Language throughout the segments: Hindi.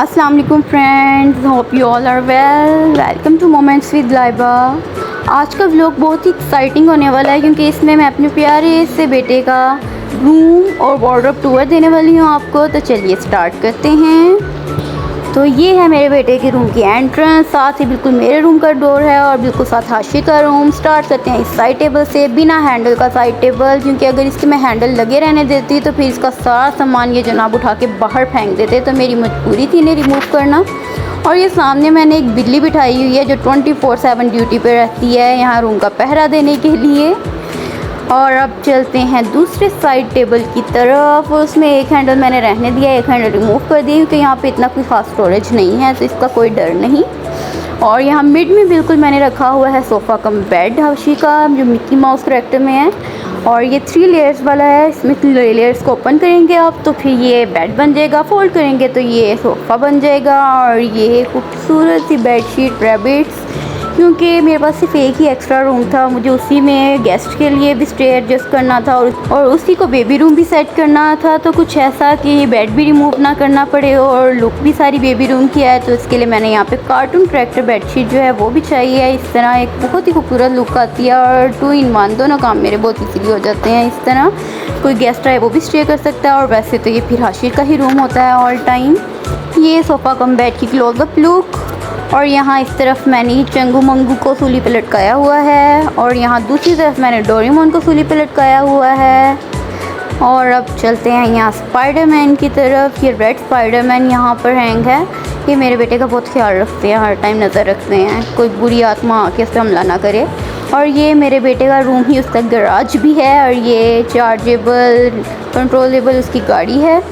अस्सलाम वालेकुम friends, hope you all are welcome to moments with Laiba. आज का व्लॉग बहुत ही एक्साइटिंग होने वाला है क्योंकि इसमें मैं अपने प्यारे से बेटे का रूम और वार्डरोब टूर देने वाली हूँ आपको। तो चलिए स्टार्ट करते हैं। तो ये है मेरे बेटे के रूम की एंट्रेंस, साथ ही बिल्कुल मेरे रूम का डोर है और बिल्कुल साथ हाशी का रूम। स्टार्ट करते हैं इस साइड टेबल से, बिना हैंडल का साइड टेबल, क्योंकि अगर इसके मैं हैंडल लगे रहने देती तो फिर इसका सारा सामान ये जनाब उठा के बाहर फेंक देते, तो मेरी मजबूरी थी इन्हें रिमूव करना। और ये सामने मैंने एक बिल्ली बिठाई हुई है जो 24/7 ड्यूटी पे रहती है यहाँ रूम का पहरा देने के लिए। और अब चलते हैं दूसरे साइड टेबल की तरफ। उसमें एक हैंडल मैंने रहने दिया, एक हैंडल रिमूव कर दिया क्योंकि यहाँ पे इतना कोई ख़ास स्टोरेज नहीं है, तो इसका कोई डर नहीं। और यहाँ मिड में बिल्कुल मैंने रखा हुआ है सोफ़ा कम बेड हौशी का, जो मिक्की माउस करैक्टर में है। और ये 3 लेयर्स वाला है, इसमें 3 लेयर्स को ओपन करेंगे आप तो फिर ये बेड बन जाएगा, फोल्ड करेंगे तो ये सोफ़ा बन जाएगा। और ये खूबसूरत सी बेडशीट रैबिट्स, क्योंकि मेरे पास सिर्फ एक ही एक्स्ट्रा रूम था, मुझे उसी में गेस्ट के लिए भी स्टे एडजस्ट करना था और उसी को बेबी रूम भी सेट करना था। तो कुछ ऐसा कि बेड भी रिमूव ना करना पड़े और लुक भी सारी बेबी रूम की है, तो इसके लिए मैंने यहाँ पे कार्टून कैरेक्टर बेडशीट जो है वो भी चाहिए। इस तरह एक बहुत ही खूबसूरत लुक आती है और 2 in 1 दोनों काम मेरे बहुत इजीली हो जाते हैं। इस तरह कोई गेस्ट आए वो भी स्टे कर सकता है। और वैसे तो ये फिर हाशिर का ही रूम होता है ऑल टाइम। ये सोफ़ा कम बेड की क्लोजअप लुक। और यहाँ इस तरफ मैंने चंगू मंगू को सूली पे लटकाया हुआ है और यहाँ दूसरी तरफ मैंने डोरेमोन को सूली पे लटकाया हुआ है। और अब चलते हैं यहाँ स्पाइडरमैन की तरफ। ये रेड स्पाइडरमैन यहाँ पर हैंग है। ये मेरे बेटे का बहुत ख्याल रखते हैं, हर टाइम नज़र रखते हैं, कोई बुरी आत्मा आके उस पर हमला ना करे। और ये मेरे बेटे का रूम ही उसका गराज भी है और ये चार्जेबल कंट्रोलेबल उसकी गाड़ी है।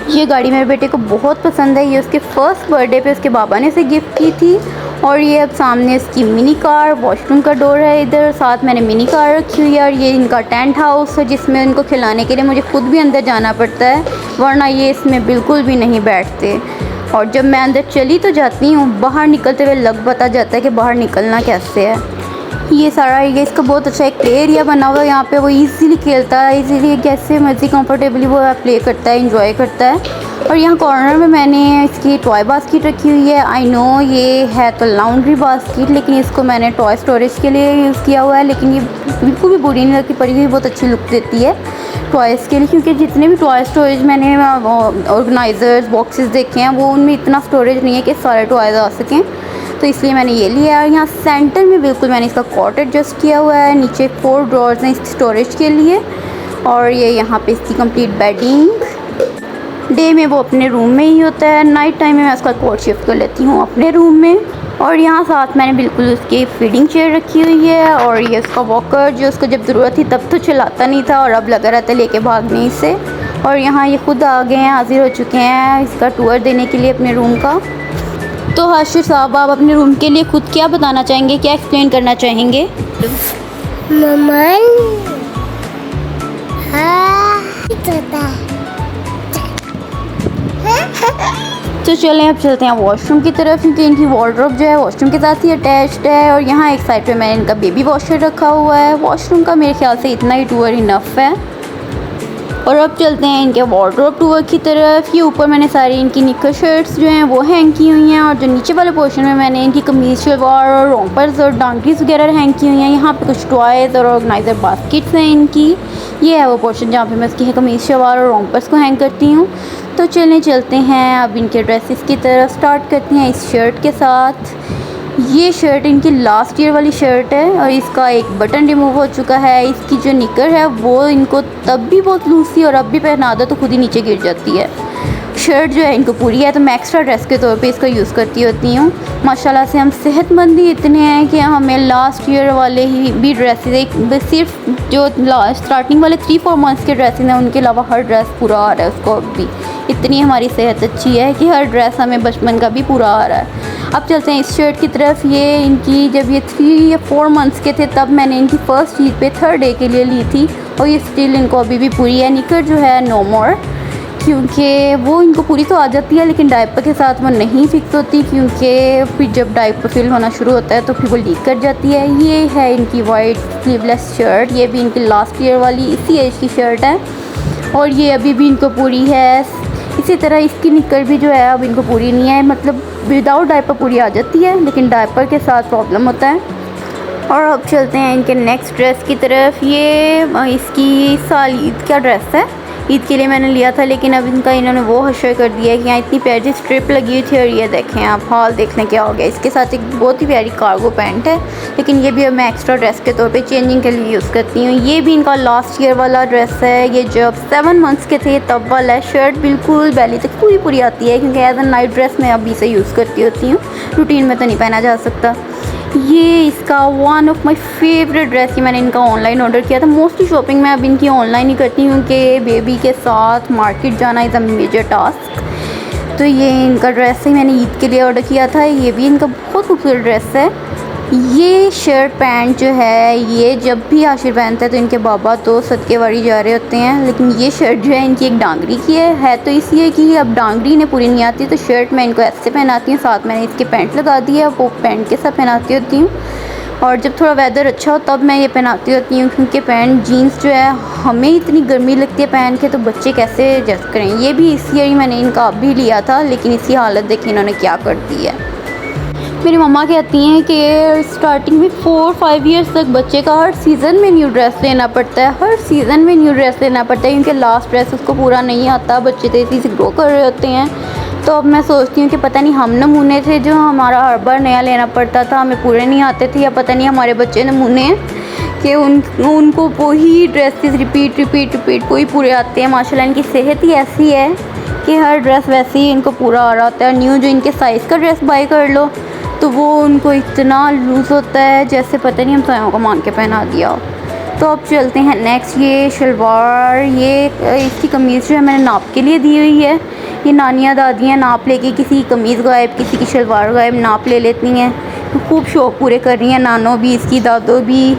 ये गाड़ी मेरे बेटे को बहुत पसंद है, ये उसके फर्स्ट बर्थडे पे उसके बाबा ने इसे गिफ्ट की थी। और ये अब सामने इसकी मिनी कार, वॉशरूम का डोर है इधर, साथ मैंने मिनी कार रखी हुई है। और ये इनका टेंट हाउस है जिसमें उनको खिलाने के लिए मुझे खुद भी अंदर जाना पड़ता है, वरना ये इसमें बिल्कुल भी नहीं बैठते। और जब मैं अंदर चली तो जाती हूँ, बाहर निकलते हुए लग पता जाता है कि बाहर निकलना कैसे है। ये सारा ये इसका बहुत अच्छा एक प्ले एरिया बना हुआ है, यहाँ पे वो इजीली खेलता है, इजीली कैसे मर्जी कंफर्टेबली वो प्ले करता है, एंजॉय करता है। और यहाँ कॉर्नर में मैंने इसकी टॉय बास्केट रखी हुई है। आई नो ये है तो लाउंड्री बास्केट, लेकिन इसको मैंने टॉय स्टोरेज के लिए यूज़ किया हुआ है। लेकिन ये बिल्कुल भी बुरी नहीं लगती, पड़ी हुई बहुत अच्छी लुक देती है टॉयज़ के लिए, क्योंकि जितने भी टॉय स्टोरेज मैंने ऑर्गेनाइजर्स बॉक्सेस देखे हैं वो उनमें इतना स्टोरेज नहीं है कि सारे टॉयज़ आ सकें, तो इसलिए मैंने ये लिया है। और यहाँ सेंटर में बिल्कुल मैंने इसका कॉट एडजस्ट किया हुआ है। नीचे 4 ड्रॉर्स हैं इस स्टोरेज के लिए। और ये यहाँ पे इसकी कंप्लीट बेडिंग। डे में वो अपने रूम में ही होता है, नाइट टाइम में मैं उसका कॉट शिफ्ट कर लेती हूँ अपने रूम में। और यहाँ साथ मैंने बिल्कुल उसकी फीडिंग चेयर रखी हुई है। और ये उसका वॉकर जो उसको जब ज़रूरत थी तब तो चलाता नहीं था और अब लगा रहता है लेके भागने से। और यहाँ ये खुद आ गए हैं, हाजिर हो चुके हैं इसका टूर देने के लिए अपने रूम का। तो हाशिर साहब, आप अपने रूम के लिए खुद क्या बताना चाहेंगे, क्या एक्सप्लेन करना चाहेंगे? तो चलें अब चलते हैं वॉशरूम की तरफ, क्योंकि इनकी वार्डरोब जो है वॉशरूम के साथ ही अटैच्ड है। और यहाँ एक साइड पे मैंने इनका बेबी वॉशर रखा हुआ है। वॉशरूम का मेरे ख्याल से इतना ही टूर इनफ है। और अब चलते हैं इनके वार्डरोब टूर की तरफ। ये ऊपर मैंने सारी इनकी निकर शर्ट्स जो हैं वो हैंग की हुई हैं और जो नीचे वाले पोर्शन में मैंने इनकी कमीज़ शलवार और रोम्पर्स और डांगरीज वगैरह हैंग की हुई हैं। यहाँ पे कुछ टॉयज़ और ऑर्गेनाइज़र बास्केट्स हैं इनकी। ये है वो पोर्शन जहाँ पे मैं इसकी कमीज़ शलवार और रोम्पर्स को हैंग करती हूँ। तो चलते हैं अब इनके ड्रेसेस की तरफ। स्टार्ट करते हैं इस शर्ट के साथ। ये शर्ट इनकी लास्ट ईयर वाली शर्ट है और इसका एक बटन रिमूव हो चुका है। इसकी जो निकर है वो इनको तब भी बहुत लूज थी और अब भी पहना दो तो खुद ही नीचे गिर जाती है। शर्ट जो है इनको पूरी है, तो मैं एक्स्ट्रा ड्रेस के तौर पे इसको यूज़ करती होती हूँ। माशाल्लाह से हम सेहतमंद ही इतने हैं कि हमें लास्ट ईयर वाले ही भी ड्रेसेस, एक सिर्फ जो स्टार्टिंग वाले 3-4 मंथ्स के ड्रेसेस हैं उनके अलावा हर ड्रेस पूरा आ रहा है उसको अब भी। इतनी हमारी सेहत अच्छी है कि हर ड्रेस हमें बचपन का भी पूरा आ रहा है। अब चलते हैं इस शर्ट की तरफ। ये इनकी जब ये 3 या 4 मंथ्स के थे तब मैंने इनकी फ़र्स्ट ईद पे 3rd डे के लिए ली थी और ये स्टिल इनको अभी भी पूरी है। निकर जो है नो मोर, क्योंकि वो इनको पूरी तो आ जाती है लेकिन डायपर के साथ वो नहीं फिक्स होती, क्योंकि फिर जब डायपर फिल होना शुरू होता है तो फिर वो लीक कर जाती है। ये है इनकी वाइट स्लीवलेस शर्ट, ये भी इनकी लास्ट ईयर वाली इसी एज की शर्ट है और ये अभी भी इनको पूरी है। इसी तरह इसकी निक्कर भी जो है अब इनको पूरी नहीं है, मतलब विदाउट डायपर पूरी आ जाती है लेकिन डायपर के साथ प्रॉब्लम होता है। और अब चलते हैं इनके नेक्स्ट ड्रेस की तरफ। ये इसकी साल ईद का ड्रेस है, ईद के लिए मैंने लिया था लेकिन अब इनका इन्होंने वो हशर कर दिया है कि यहाँ इतनी प्यारी स्ट्रिप लगी हुई थी और ये देखें आप हाल देख लें क्या हो गया। इसके साथ एक बहुत ही प्यारी कार्गो पैंट है लेकिन ये भी अब मैं एक्स्ट्रा ड्रेस के तौर पे चेंजिंग के लिए यूज़ करती हूँ। ये भी इनका लास्ट ईयर वाला ड्रेस है, ये जब 7 मंथ्स के थे तब वाला है। शर्ट बिल्कुल बैली तक पूरी आती है क्योंकि एज अ नाइट ड्रेस मैं अभी से यूज़ करती होती हूँ, रूटीन में तो नहीं पहना जा सकता। ये इसका one of my favourite dress, ये मैंने इनका ऑनलाइन ऑर्डर किया था। मोस्टली शॉपिंग मैं अब इनकी ऑनलाइन ही करती हूँ कि बेबी के साथ मार्केट जाना इज़ अ मेजर टास्क। तो ये इनका ड्रेस ही मैंने ईद के लिए ऑर्डर किया था। ये भी इनका बहुत खूबसूरत ड्रेस है। ये शर्ट पैंट जो है ये जब भी आशिर पहनता है तो इनके बाबा तो सदके वारी जा रहे होते हैं, लेकिन ये शर्ट जो है इनकी एक डांगरी की है तो इसलिए कि अब डांगरी इन्हें पूरी नहीं आती तो शर्ट मैं इनको ऐसे पहनाती हूँ, साथ मैंने इसके पैंट लगा दी है, वो पैंट के साथ पहनाती होती हूँ। और जब थोड़ा वेदर अच्छा हो तब मैं ये पहनाती होती हूँ क्योंकि पैंट जीन्स जो है हमें इतनी गर्मी लगती है पहन के, तो बच्चे कैसे एडजस्ट करें। ये भी इस ईयर ही मैंने इनका अब भी लिया था लेकिन इसकी हालत देखिए इन्होंने क्या कर दी है। मेरी मम्मा कहती हैं कि स्टार्टिंग में 4-5 ईयर्स तक बच्चे का हर सीज़न में न्यू ड्रेस लेना पड़ता है, हर सीज़न में न्यू ड्रेस लेना पड़ता है क्योंकि लास्ट ड्रेस उसको पूरा नहीं आता, बच्चे तेज़ी से ग्रो कर रहे होते हैं। तो अब मैं सोचती हूँ कि पता नहीं हम नमूने थे जो हमारा हर बार नया लेना पड़ता था, हमें पूरे नहीं आते थे, या पता नहीं हमारे बच्चे नमूने कि उनको वही ड्रेसेस रिपीट वही पूरे आते हैं। माशाल्लाह इनकी सेहत ही ऐसी है कि हर ड्रेस वैसे ही इनको पूरा आ रहा होता है। न्यू जो इनके साइज़ का ड्रेस बाई कर लो तो वो उनको इतना लूज़ होता है जैसे पता नहीं हम स्वयं को मांग के पहना दिया हो। तो अब चलते हैं नेक्स्ट। ये शलवार, ये इसकी कमीज़ जो है मैंने नाप के लिए दी हुई है। ये नानियाँ दादियाँ नाप लेके किसी की कमीज़ गायब किसी की शलवार गायब नाप ले लेती हैं, तो खूब शौक़ पूरे कर रही हैं। नानों भी इसकी, दादों भी,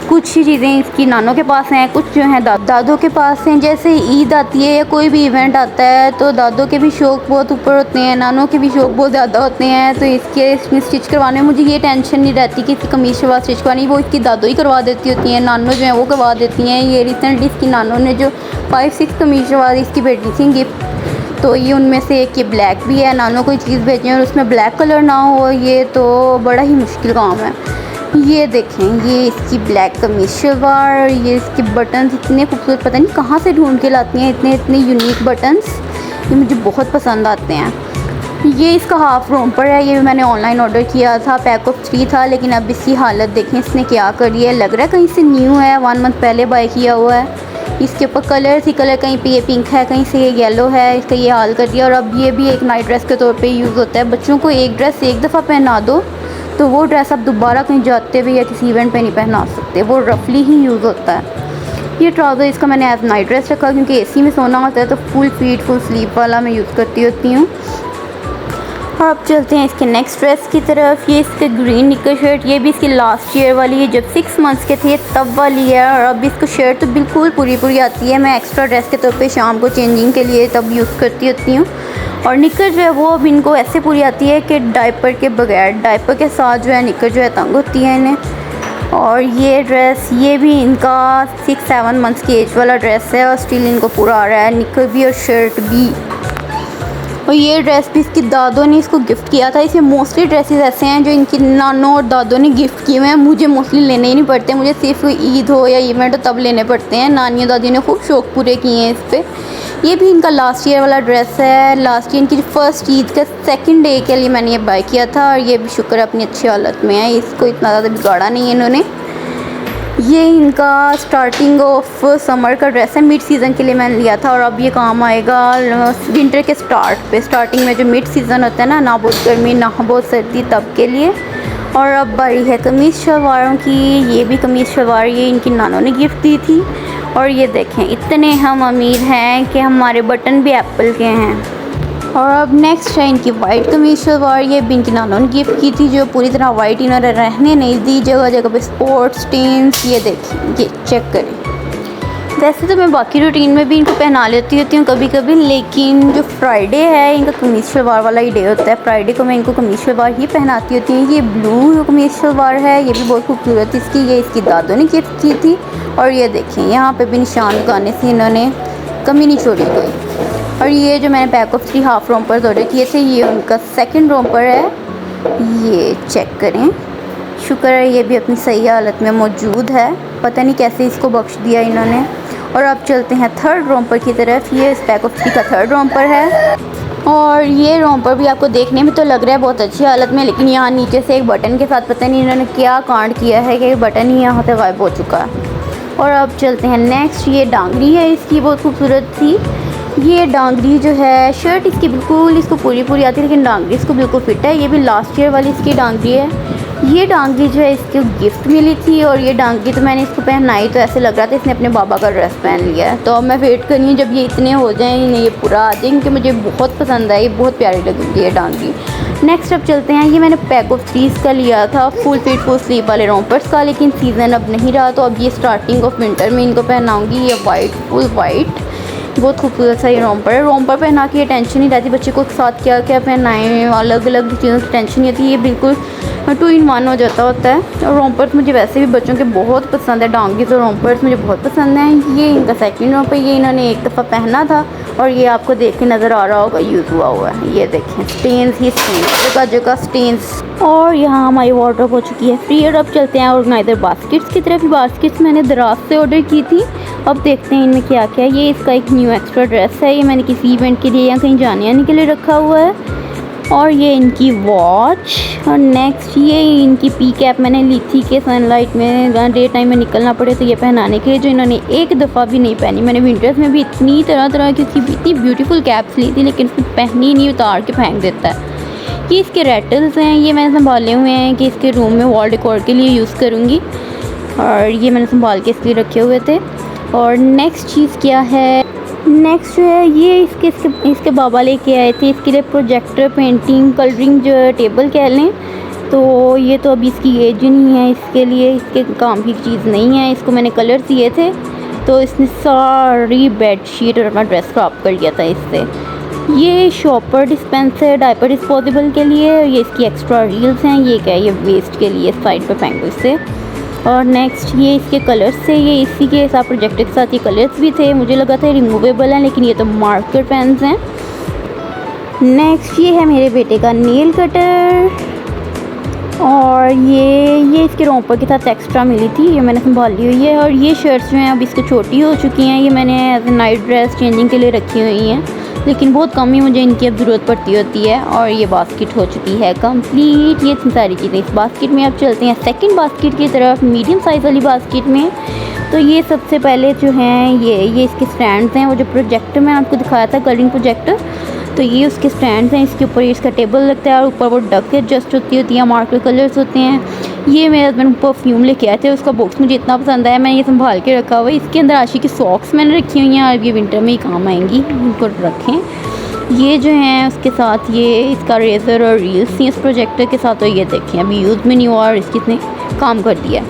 कुछ चीज़ें इसकी नानों के पास हैं, कुछ जो हैं दादों के पास हैं। जैसे ईद आती है या कोई भी इवेंट आता है तो दादों के भी शौक़ बहुत ऊपर होते हैं, नानों के भी शौक़ बहुत ज़्यादा होते हैं। तो इसमें स्टिच करवाने में मुझे ये टेंशन नहीं रहती कि इसकी कमीज़ शलवार स्टिच करवानी, वो इसकी दादों ही करवा देती होती हैं, नानों जो हैं वो करवा देती हैं। ये रिसेंटली इसकी नानों ने जो 5-6 कमीज़ शलवार इसकी बेटी थी गिफ्ट, तो ये उनमें से एक ये ब्लैक भी है। नानों कोई चीज़ भेजें और उसमें ब्लैक कलर ना हो, ये तो बड़ा ही मुश्किल काम है। ये देखें, ये इसकी ब्लैक कमीज शलवार, ये इसके बटन्स इतने खूबसूरत, पता नहीं कहाँ से ढूंढ के लाती हैं इतने यूनिक बटन्स, ये मुझे बहुत पसंद आते हैं। ये इसका हाफ़ रोम्पर है, ये भी मैंने ऑनलाइन ऑर्डर किया था, पैक ऑफ 3 था, लेकिन अब इसकी हालत देखें इसने क्या करी है। लग रहा है कहीं से न्यू है, 1 मंथ पहले बाय किया हुआ है। इसके ऊपर कलर थी, कलर कहीं पे ये पिंक है, कहीं से ये येलो है, इसका ये हाल कर दिया। और अब ये भी एक नाइट ड्रेस के तौर पे यूज़ होता है। बच्चों को एक ड्रेस एक दफ़ा पहना दो तो वो ड्रेस आप दोबारा कहीं जाते हुए या किसी इवेंट पे नहीं पहना सकते, वो रफली ही यूज़ होता है। ये ट्राउज़र इसका मैंने एज नाइट ड्रेस रखा क्योंकि एसी में सोना होता है तो फुल फीट फुल स्लीव वाला मैं यूज़ करती होती हूँ। और अब चलते हैं इसके नेक्स्ट ड्रेस की तरफ। ये इसका ग्रीन निकर शर्ट, ये भी इसकी लास्ट ईयर वाली है, जब 6 मंथ्स के थे तब वाली है। और अब इसको शर्ट तो बिल्कुल पूरी आती है, मैं एक्स्ट्रा ड्रेस के तौर पे शाम को चेंजिंग के लिए तब यूज़ करती होती हूँ। और निकर जो है वो अब इनको ऐसे पूरी आती है कि डायपर के बगैर, डायपर के साथ जो है निकर जो है तंग होती है इन्हें। और ये ड्रेस, ये भी इनका 6-7 मंथ्स की एज वाला ड्रेस है और स्टिल इनको पूरा आ रहा है, निकर भी और शर्ट भी। और ये ड्रेस भी इसकी दादों ने इसको गिफ्ट किया था। इसमें मोस्टली ड्रेसेस ऐसे हैं जो इनकी नानों और दादों ने गिफ्ट किए हुए हैं, मुझे मोस्टली लेने ही नहीं पड़ते, मुझे सिर्फ ईद हो या इवेंट हो तब लेने पड़ते हैं। नानियों दादियों ने खूब शौक़ पूरे किए हैं इस पर। ये भी इनका लास्ट ईयर वाला ड्रेस है, लास्ट ईयर इनकी फर्स्ट ईद का 2nd डे के लिए मैंने ये बाय किया था। और ये भी शुक्र अपनी अच्छी हालत में है, इसको इतना ज़्यादा बिगाड़ा नहीं है इन्होंने। ये इनका स्टार्टिंग ऑफ समर का ड्रेस है, मिड सीज़न के लिए मैंने लिया था और अब ये काम आएगा विंटर के स्टार्टिंग में जो मिड सीज़न होता है ना बहुत गर्मी ना बहुत सर्दी तब के लिए। और अब बारी है कमीज़ शलवारों की। ये भी कमीज़ शलवार ये इनकी नानों ने गिफ्ट दी थी। और ये देखें, इतने हम अमीर हैं कि हमारे बटन भी एप्पल के हैं। और अब नेक्स्ट है इनकी वाइट कमीज शलवार, ये भी इनकी नानों ने गिफ्ट की थी, जो पूरी तरह वाइट इन्होंने रहने नहीं दी, जगह जगह पे स्पॉट्स स्टेन्स, ये देखिए, ये चेक करें। वैसे तो मैं बाकी रूटीन में भी इनको पहना लेती होती हूँ कभी कभी, लेकिन जो फ्राइडे है इनका कमीज़ शलवार वाला ही डे होता है, फ्राइडे को मैं इनको कमीज़ शलवार ही पहनाती होती हूँ। ये ब्लू कमीज़ शलवार है, ये भी बहुत खूबसूरत इसकी, ये इसकी दादों ने गिफ्ट की थी। और ये देखें यहाँ पे भी निशान लगाने से इन्होंने कमी नहीं छोड़ी कोई। और ये जो मैंने पैक ऑफ 3 हाफ रोम्पर्स ऑर्डर किए थे, ये उनका सेकंड रोम्पर है। ये चेक करें, शुक्र है ये भी अपनी सही हालत में मौजूद है, पता नहीं कैसे इसको बख्श दिया इन्होंने। और अब चलते हैं थर्ड रोम्पर की तरफ। ये इस पैक ऑफ 3 का थर्ड रोम्पर है और ये रोम्पर भी आपको देखने में तो लग रहा है बहुत अच्छी हालत में, लेकिन यहाँ नीचे से एक बटन के साथ पता नहीं इन्होंने क्या कांड किया है कि बटन ही यहाँ से गायब हो चुका है। और अब चलते हैं नेक्स्ट। ये डांगरी है इसकी, बहुत खूबसूरत थी। ये डांगरी जो है, शर्ट इसकी बिल्कुल इसको पूरी आती है, लेकिन डांगरी इसको बिल्कुल फिट है। ये भी लास्ट ईयर वाली इसकी डांगरी है। ये डांगरी जो है इसको गिफ्ट मिली थी और ये डांगरी तो मैंने इसको पहनाई तो ऐसे लग रहा था इसने अपने बाबा का ड्रेस पहन लिया है। तो अब मैं वेट कर रही हूँ जब ये इतने हो जाएँ, इन्हें ये पूरा आ जाए, क्योंकि मुझे बहुत पसंद आई, बहुत प्यारी लगी ये डांगरी। नेक्स्ट अब चलते हैं। ये मैंने पैक ऑफ 3 का लिया था, फुल फिट फुल स्लीव वाले रोम्पर्स का, लेकिन सीज़न अब नहीं रहा, तो अब ये स्टार्टिंग ऑफ विंटर में इनको पहनाऊँगी। ये वाइट, फुल वाइट, बहुत खूबसूरत सा ये रोम्पर है। रोम्पर पहना के ये टेंशन नहीं रहती बच्चे को साथ क्या क्या पहनाएं, अलग अलग चीज़ों की टेंशन नहीं होती। ये बिल्कुल 2 in 1 हो जाता होता है। और रोम्पर्स मुझे वैसे भी बच्चों के बहुत पसंद है, डांगीज़ और रोम्पर्स मुझे बहुत पसंद हैं। ये इनका सेकंड रोम्पर, ये इन्होंने एक दफ़ा पहना था और ये आपको देख के नज़र आ रहा होगा यूज़ हुआ है। ये देखें स्टेन्स ही स्टेन्स, जगह स्टेन्स। और यहाँ हमारी वार्डरोब हो चुकी है फ्री। और अब चलते हैं ऑर्गेनाइज़र बास्केट्स की तरफ। बास्केट्स मैंने दराज से ऑर्डर की थी, अब देखते हैं इनमें क्या क्या है। ये इसका एक न्यू एक्स्ट्रा ड्रेस है, ये मैंने किसी इवेंट के लिए या कहीं जाने आने के लिए रखा हुआ है। और ये इनकी वॉच। और नेक्स्ट ये इनकी पी कैप मैंने ली थी कि सनलाइट में डे टाइम में निकलना पड़े तो ये पहनाने के लिए, जो इन्होंने एक दफ़ा भी नहीं पहनी। मैंने विंटर्स में भी इतनी तरह तरह की उसकी इतनी ब्यूटीफुल कैप्स ली थी, लेकिन उसने पहनी नहीं, उतार के फेंक देता है। ये इसके रेटल्स हैं, ये मैंने संभाले हुए हैं कि इसके रूम में वॉल डेकोर के लिए यूज़ करूँगी, और ये मैंने संभाल के इसके लिए रखे हुए थे। और नेक्स्ट चीज़ क्या है, नेक्स्ट जो है ये इसके बाबा लेके आए थे इसके लिए प्रोजेक्टर, पेंटिंग, कलरिंग जो टेबल कह लें। तो ये तो अभी इसकी एज नहीं है, इसके लिए इसके काम की चीज़ नहीं है। इसको मैंने कलर दिए थे तो इसने सारी बेडशीट और अपना ड्रेस ख़राब कर दिया था इससे। ये शॉपर डिस्पेंसर डायपर डिस्पोजेबल के लिए, ये इसकी एक्स्ट्रा रील्स हैं। ये क्या है, ये वेस्ट के लिए साइड पर फेंको इससे। और नेक्स्ट ये इसके कलर्स से, ये इसी के साथ प्रोजेक्टर के साथ ये कलर्स भी थे, मुझे लगा था रिमूवेबल हैं, लेकिन ये तो मार्कर पेन्स हैं। नेक्स्ट ये है मेरे बेटे का नेल कटर। और ये इसके रोम्पर के साथ एक्स्ट्रा मिली थी, ये मैंने संभाली हुई है। और ये शर्ट्स जो हैं अब इसको छोटी हो चुकी हैं, ये मैंने as a night dress changing के लिए रखी हुई हैं, लेकिन बहुत कम ही मुझे इनकी अब ज़रूरत पड़ती होती है। और ये बास्केट हो चुकी है कंप्लीट। ये इतनी सारी चीज़ें इस बास्केट में। अब चलते हैं सेकंड बास्केट की तरफ, मीडियम साइज़ वाली बास्केट में। तो ये सबसे पहले जो हैं ये इसके स्टैंड्स हैं, वो जो प्रोजेक्टर मैं आपको दिखाया था, कलरिंग प्रोजेक्टर, तो ये उसके स्टैंड्स हैं। इसके ऊपर इसका टेबल लगता है और ऊपर वो डक एडजस्ट होती है, मार्कर कलर्स होते हैं। ये मेरे हस्बैंड परफ्यूम लेके आए थे, उसका बॉक्स मुझे इतना पसंद आया, मैं ये संभाल के रखा हुआ है। इसके अंदर आशी की सॉक्स मैंने रखी हुई हैं और ये विंटर में ही काम आएंगी, इनको रखें। ये जो हैं उसके साथ ये इसका रेज़र और रील्स थी इस प्रोजेक्टर के साथ, तो ये देखें अभी यूज़ में नहीं हुआ और इसकी इतने काम कर दिया।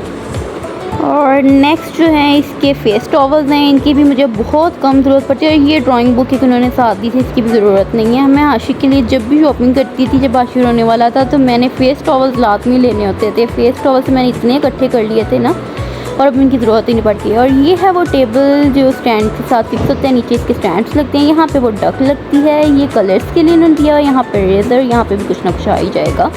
और नेक्स्ट जो है इसके फेस टॉवल्स हैं, इनकी भी मुझे बहुत कम ज़रूरत पड़ती है। और ये ड्राइंग बुक एक उन्होंने साथ दी थी, इसकी भी ज़रूरत नहीं है। मैं आशिक के लिए जब भी शॉपिंग करती थी, जब आशिक होने वाला था, तो मैंने फ़ेस टॉवल्स लाजमी लेने होते थे। फ़ेस टॉवल्स मैंने इतने इकट्ठे कर लिए थे ना, और अब इनकी ज़रूरत ही नहीं पड़ती है। और ये है वो टेबल जो स्टैंड के साथ फिक्स होते हैं, नीचे इसके स्टैंड्स लगते हैं, यहाँ पे वो डक लगती है। ये कलर्स के लिए इन्होंने दिया, यहाँ पर रेज़र, यहाँ पे भी कुछ ना कुछ आ ही जाएगा।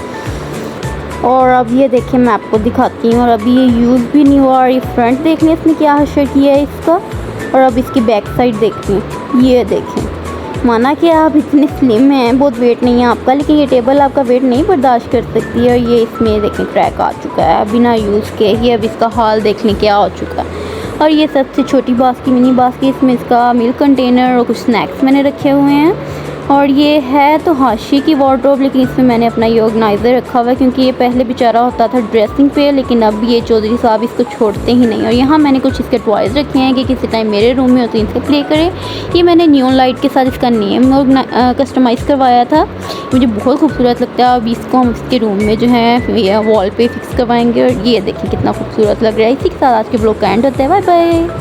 और अब ये देखें मैं आपको दिखाती हूँ, और अभी ये यूज़ भी नहीं हुआ। और ये फ्रंट देख लें इसने क्या हशर किया है इसका। और अब इसकी बैक साइड देखते हैं, ये देखें, माना कि आप इतने स्लिम हैं, बहुत वेट नहीं है आपका, लेकिन ये टेबल आपका वेट नहीं बर्दाश्त कर सकती है। और ये इसमें देखें क्रैक आ चुका है बिना यूज़ के ही, अब इसका हाल देख लें क्या हो चुका है। और ये सबसे छोटी बास्केट, मिनी बास्केट, इसमें इसका मिल्क कंटेनर और कुछ स्नैक्स मैंने रखे हुए हैं। और ये है तो हाशी की वार्डरोब, लेकिन इसमें मैंने अपना ये ऑर्गेनाइज़र रखा हुआ है, क्योंकि ये पहले बेचारा होता था ड्रेसिंग पे, लेकिन अब ये चौधरी साहब इसको छोड़ते ही नहीं। और यहाँ मैंने कुछ इसके टॉयज़ रखे हैं कि किसी टाइम मेरे रूम में हो तो इनसे प्ले करें। ये मैंने न्यून लाइट के साथ इसका नेम कस्टमाइज़ करवाया था, मुझे बहुत खूबसूरत लगता है। अब इसको हम इसके रूम में जो है वॉल पे फिक्स करवाएंगे। और ये देखें कितना खूबसूरत लग रहा है। इसी के साथ आज के ब्लॉग का एंड होता है। Bye bye.